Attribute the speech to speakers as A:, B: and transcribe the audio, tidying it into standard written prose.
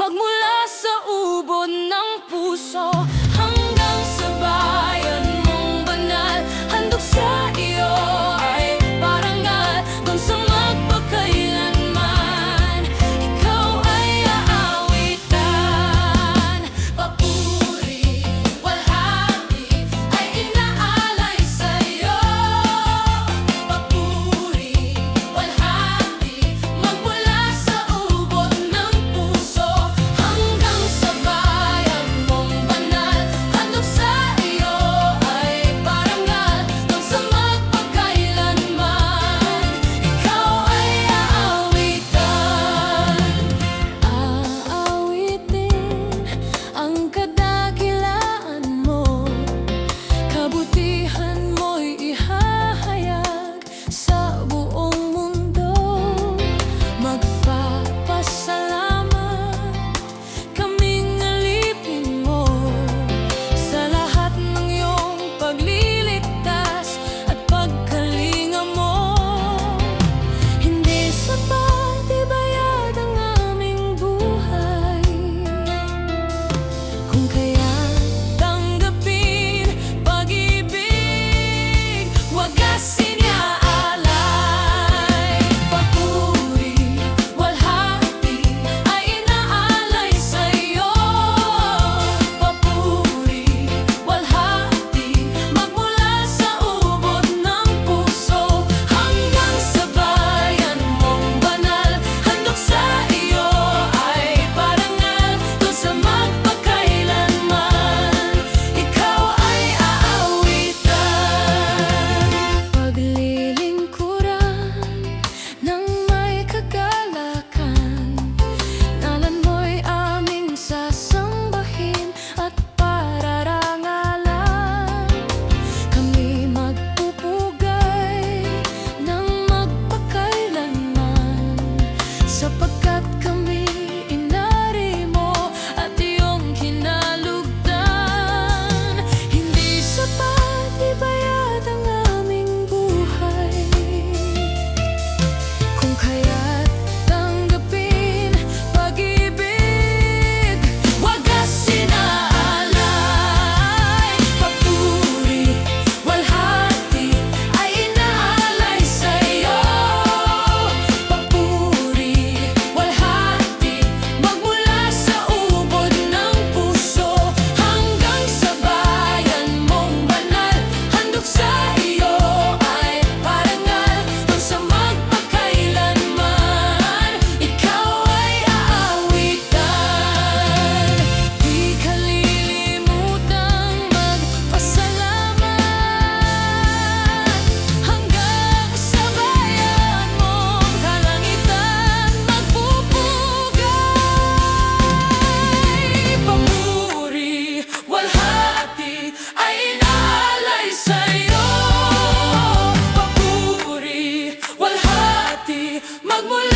A: magmula sa ubod ng puso hanggang sa bayan mong banal. Handog sa iyo ay parangal, dun sa magpakailanman. Ikaw ay aawitan. Papuri, walhati ay inaalay sa'yo. Papuri, walhati magmula sa ubod ng puso hanggang sa bayan mong banal. Handog sa iyo ay parangal, dun sa magpakailanman. Ikaw ay aawitan. Aawitin ang kadakilaan mo, kabutihan mo'y ihahayag sa buong mundo. Magpapasalamat kaming alipin mo sa lahat ng iyong pagliligtas at pagkalinga mo. Hindi sapat ibayad ang aming buhay, kung kaya't tanggapin pag-ibig, wagasin iaalay. Papuri, walhati ay inaalay sa'yo. Papuri, walhati magmula sa ubod ng puso hanggang sa bayan mong banal. Handog sa iyo ay parangal, dun sa magpakailanman. Ikaw ay aawitan. Paglilingkuran ng may kagalakan, ngalan mo'y aming sasambahin at pararangalan. Kami magpupugay ng magpakailanman, sapagkat kami inari mo at iyong kinalugdan. Hindi sapat ibayad ang aming buhay, kung kaya't tanggapin pag-ibig, wagasin iaalay. Papuri, walhati ay inaalay sa'yo. Papuri, walhati magmula sa ubod ng puso hanggang sa bayan mong banal. Handog sa iyo ay parangal, dun sa magpakailanman. Ikaw ay aawitan. Di kalilimutang magpasalamat hanggang sa bayan mong kalangitan magpupugay. Papuri, walhati ay inaalay sa'yo. Papuri, walhati magmula